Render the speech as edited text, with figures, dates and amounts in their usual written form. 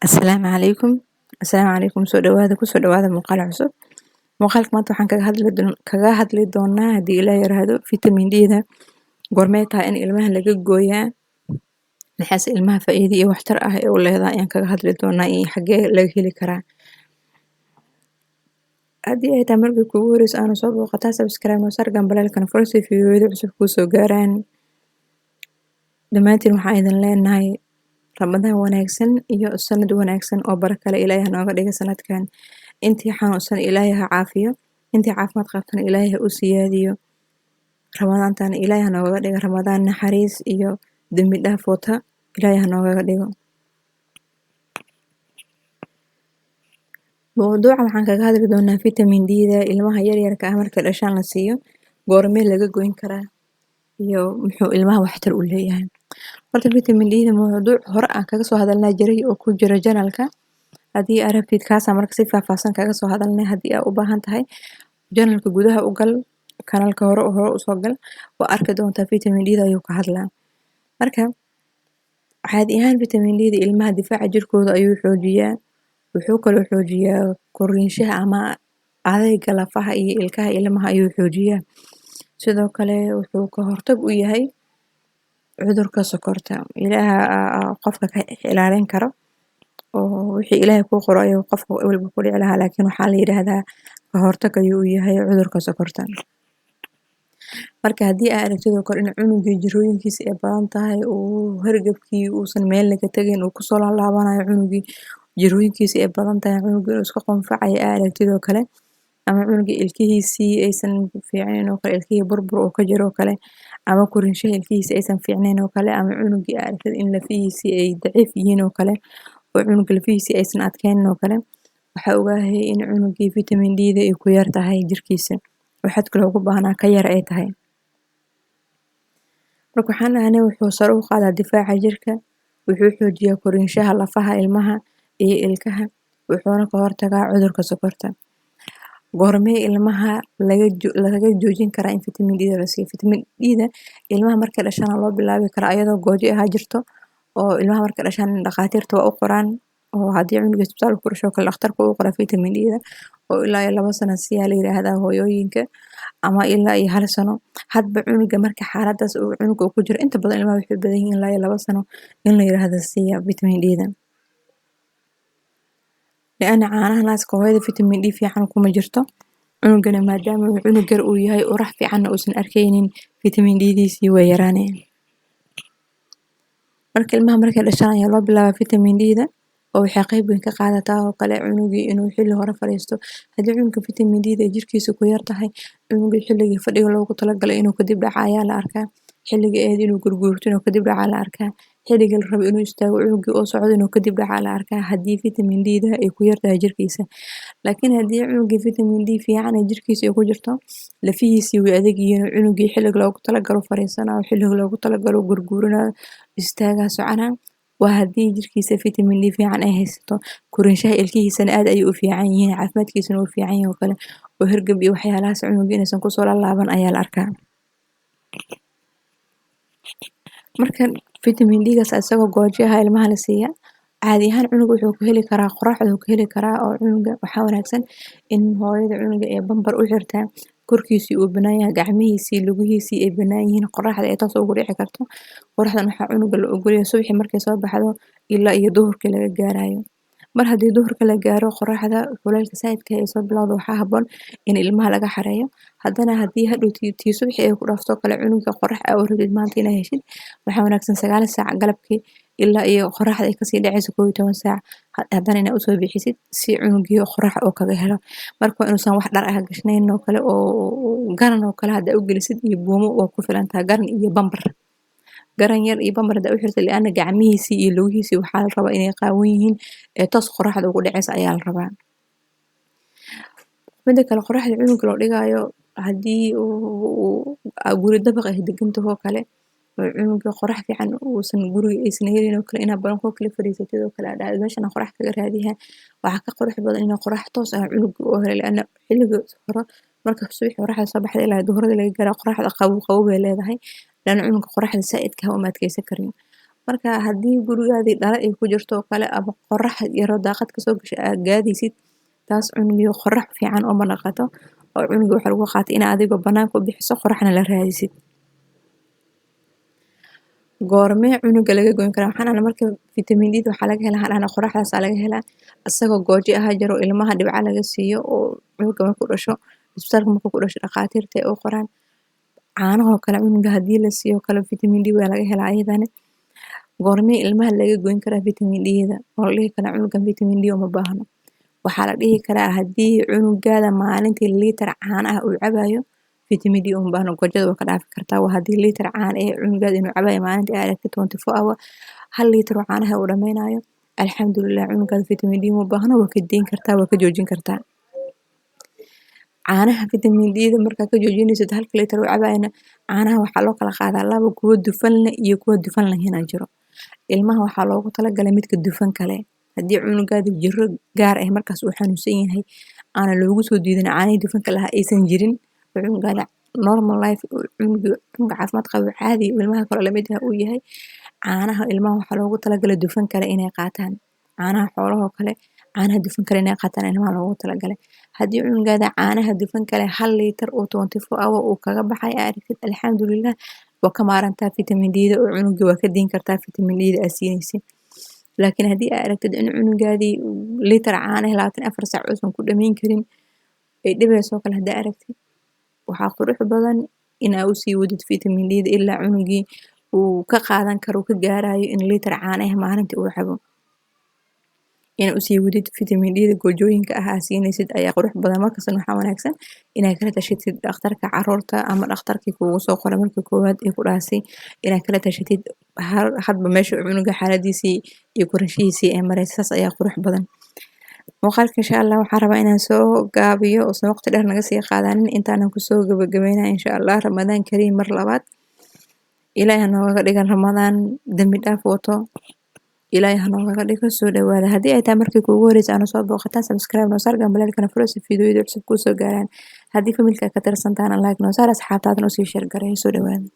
Asalaamu calaykum soo dhawaada kusoo dhawaada muuqaal cusub. Muuqaalka maanta waxaan kaga hadli doonaa haddii ilaa yaraahdo vitamin D-da goormee tahay in ilmaha laga gooyaa, maxaase ilmaha faa'iido iyo waxtar ah ee u leedahay ayaan kaga hadli doonaa iyo xaggee laga heli karaa. Haddii ay tahay markii kuugu horeyso aanu soo booqataa subscribe noo saar gambaleelkana furo si fiidiyowyada cusub kuu soo gaaraan. Dhammaantiin waxaan idin leenahay Ramadaan wanaagsan iyo sanad wanaagsan oo barako leh Ilaahay ha nooga dhigo sanadkan. Intii xanuunsan Ilaahay ha caafiyo, intii caafimaad qabtana Ilaahay ha u siyaadiyo. Ramadaantana Ilaahay ha nooga dhigo Ramadaan naxariis iyo dembi dhaaf wata Ilaahay ha nooga dhigo. Mowduuca waxaan kaga hadli doonaa vitamin D-da ilmaha yaryarka ah marka dhashaan la siiyo goormee laga goyn karaa iyo muxuu ilmaha waxtar u leeyahay. Horta vitamin D-da mowduuc hore aan kaga soo hadalnaa jiray oo ku jira janalka. Haddii aad rabtid kaasa marka si faahfaahsan kaga soo hadalnay haddii aad u baahan tahay janalka gudaha u gal kanaalka hore u soo gal waa arki doontaa vitamin D-da ayuu ka hadlaa. Marka caadi ahaan vitamin D-da ilmaha difaaca jirkooda ayuu xoojiyaa. Wuxuu kaloo xoojiyaa korinshaha ama adayga lafaha iyo ilkaha ilmaha ayuu xoojiyaa. Sidoo kale wuxuu ka hortag u yahay cudurka sokorta. Ilaaha qofka ka ilaalin karo oo wixii Ilaahay kuu qoro ayuu qofka walba ku dhici lahaa laakiin waxaa la yiraahdaa ka hortag ayuu u yahay cudurka sokorta. Marka haddii aad aragtid oo kale in cunugii jirooyinkiisa ay badan tahay oo hargabkii uusan meel laga tagin uu kusoo laabanayo cunugii jirooyinkiisa ay badan tahay cunugii inuu iska qunfacayo aad aragtid oo kale ama cunugii ilkihiisii aysan fiicnayn oo kale ilkihii burbur oo ka jiro oo kale ama korinshaha ilkihiisa aysan fiicnayn oo kale ama cunugii aad aragtid in lafihiisii ay daciif yihiin oo kale oo cunuga lafihiisii aysan adkaynin oo kale waxaa ogaahay in cunugii vitamin D-da ay ku yar tahay jirkiisa waxaad kaloo ugu baahnaa ka yar ay tahay. Marka waxaan dhahnay wuxuu sare u qaadaa difaaca jirka, wuxuu xoojiyaa korinshaha lafaha ilmaha iyo ilkaha, wuxuuna ka hortagaa cudurka sokorta. Goormee ilmaha laga joojin karaa in vitamin D-da la siiyo. Vitamin D-da ilmaha markay dhashaan loo bilaabi karaa iyadoo goojo ahaa jirto oo ilmaha markay dhashaan dhaqaatiirta waa u qoraan oo haddii cunuga isbitaalka ku dhasho kale dhakhtarka uu qoraa vitamin D-da oo ilaa iyo 2 sano siyaa la yiraahdaa hooyooyinka ama ilaa iyo 1 sano hadba cunuga marka xaaladaas uu cunuga ku jiro inta badan ilmaha waxay u badan yihiin ilaa iyo 2 sano in la yiraahdo siiya vitamin D-da. لأن caanaha naaska hooyada vitamin D fiican kuma jirto cunugana maadaama uu cunug yar uu yahay urax fiicanna uusan arkaynin vitamin D-diisii way yaraaneen. Marka ilmaha markay dhashaan ayaa loo bilaabaa vitamin D-da oo waxay qayb weyn ka qaadataa oo kale cunugii inuu xilli hore fadhiisto. Haddii cunuga vitamin D-da ay jirkiisa ku yar tahay cunugii xilligii fadhiga loogu talagalay inuu kadib dhaca ayaa la arkaa. Xilligii ahayd inuu gurguurto inuu kadib dhaca la arkaa. Xilligii la rabo inuu istaago cunugii oo socdo inuu kadib dhaca la arkaa haddii vitamin D-da ay ku yar tahay jirkiisa. Laakiin haddii cunugii vitamin D fiican ay jirkiisa ay ku jirto lafihiisii way adag yihiin cunugii xilliga loogu talagalo fariisanayo xilliga loogu talagalo gurguuranayo istaagaa soconaa waa haddii jirkiisa vitamin D fiican ay haysato korinshaha ilkihiisana aad ayay u fiican yihiin caafimaadkiisana uu fiican yahay oo kale oo hargab iyo waxyaalahaas cunugii inaysan kusoo laalaaban ayaa la arkaa. Marka vitamin D-gaas isagoo goojo ah ilmaha la siiya caadi ahaan cunuga wuxuu ku heli karaa qoraxda uu ka heli karaa oo cunuga waxaa wanaagsan in hooyada cunuga ee bambar u xirtaa korkiisii uu banaan yahay gacmihiisii lugihiisii ay banaan yihiin qoraxda ay toos ugu dhici karto. Qoraxdan waxaa cunuga la ogol yahay subaxii markay soo baxdo ilaa iyo duhurkii laga gaarayo. Mar haddii duhurka la gaaro qoraxda kulaylka saayidka ay soo bilowdo waxaa habboon in ilmaha laga xareeyo. Haddana haddii hadhow tii subaxii ay ku dhaafto kale cunuga qorax aad u rabtid maanta inaa heshid waxaa wanaagsan 9 saac galabkii ilaa iyo qoraxda ay kasii dhacayso 11 saac haddana inaad usoo bixisid si cunugii qorax oo kaga helo. Marka waa inuusan wax dhar ah gashnayn oo kale oo garan oo kale hadda u gelisid iyo buumo waa ku filan tahay garan iyo bambar. Garan yar iyo bambar hadda u xirtay li'aana gacmihiisii iyo lugihiisii waxaa la rabaa inay qaawan yihiin ee toos qoraxda ugu dhacaysa ayaa la rabaa. Mida kale qoraxda cunuga loo dhigayo haddii uu guri dabaq ah degan tahay oo kale oo cunuga qorax fiican uusan guriga aysan helin oo kale inaad balkoon kale fadhiisatid oo kale aad dhahdo meeshan aan qorax kaga raadiyaa waxaa ka qurux badan in qorax toos ah cunuga oo helo li'aana xilliga hore marka subax qoraxda soo baxda ilaa duhurada laga gaaro qoraxda qabow bay leedahay لأن cunuga qoraxda saa'idka ah uma adkeysan karin marka haddii gurigaadii dhala ay ku jirto oo kale ama qorax yaro daaqad kasoo gasho aad gaadaysid taas cunugii qorax fiican uma naqato oo cunugii waxa lagu qaatay in adigoo banaanka u bixiso qoraxna la raadisid goormee cunuga laga goyn karaa waxaan dhahnay marka vitamin D waxaa laga helaa waxaan dhahnay qoraxdaas laga helaa isagoo gooji ah jiro ilmaha dhibco laga siiyo oo cunuga markuu dhasho isbitaalka markuu ku dhasho dhaqaatiirta ay u qoraan caanahoo kale cunuga haddii la siiyo kale vitamin D waa laga helaa ayadana goormee ilmaha laga goyn karaa vitamin D-da oo la dhihi karaa cunugan vitamin D uma baahno waxaa la dhihi karaa haddii cunugaada maalintii liitar caano ah uu cabayo vitamin D uma baahno goojada waa ka dhaafi kartaa waa haddii liitar caano ee cunugaada inuu cabayo maalintii aad aragtid 24 hour hal liitar oo caanaha uu dhameynayo alxamdulilah cunugaada vitamin D uma baahno waa ka deyn kartaa waa ka joojin kartaa caanaha vitamin D-da markaa ka joojinaysid halka liitar uu cabayana caanaha waxaa loo kala qaadaa laba kuwa dufan leh iyo kuwa dufan lahayn jiro ilmaha waxaa loogu talagalay midka dufan kale haddii cunugaada jiro gaar ah markaas uu xanuunsan yahay aana loogu soo diidin caanihii dufanka lahaa aysan jirin oo cunugaada normal life cunuga caafimaad qabo caadi ilmaha kale lamid ah uu yahay caanaha ilmaha waxaa loogu talagalay dufan kale inay qaataan caanaha xoolahoo kale caanaha dufan kale inay qaataan ilmaha loogu talagalay haddii cunugaada caanaha dufan kale hal liitar oo 24 hour uu kaga baxay aad aragtid alxamdulilah waa ka maarantaa vitamin D-da oo cunuga waa ka deyn kartaa vitamin D-da aad siinaysid laakiin haddii aad aragtid in cunugaadii liitar caanaha 24 saac uusan ku dhameyn karin ay dhibayso kale haddii aragtid waxaa qurux badan in aad usii wadid vitamin D-da ilaa cunugii uu ka qaadan karo ka gaarayo in liitar caanaha maalintii uu cabo inaad usii wadid vitamin D-da goojooyinka ah aad siinaysid ayaa qurux badan markasna waxaa wanaagsan inaad kala tashatid dhakhtarka caruurta ama dhakhtarkii kuugu soo qoray marka koowaad ee ku dhaasay inaad kala tashatid hadba meesha cunuga xaaladiisii iyo korashihiisii ee maraysa saas ayaa qurux badan muuqaalka insha allah waxaan rabaa inaan soo gaabiyo uusan waqti dheer naga sii qaadanin intaanan kusoo gabagabeynaya insha allah ramadaan kariim mar labaad ilaahay ha nooga dhigan ramadaan dambi dhaaf wato ilaahay ha nooga dhigo soo dhawaada haddii ay tahay markii kuugu horeysa aanu soo booqataan subscribe noo saar gambalaalkana furo si fiidiyoyada cusub kuu soo gaaraan haddii familka ka tirsantaana like noo saar asxaabtaadana usii sheer gareeyo soo dhawaada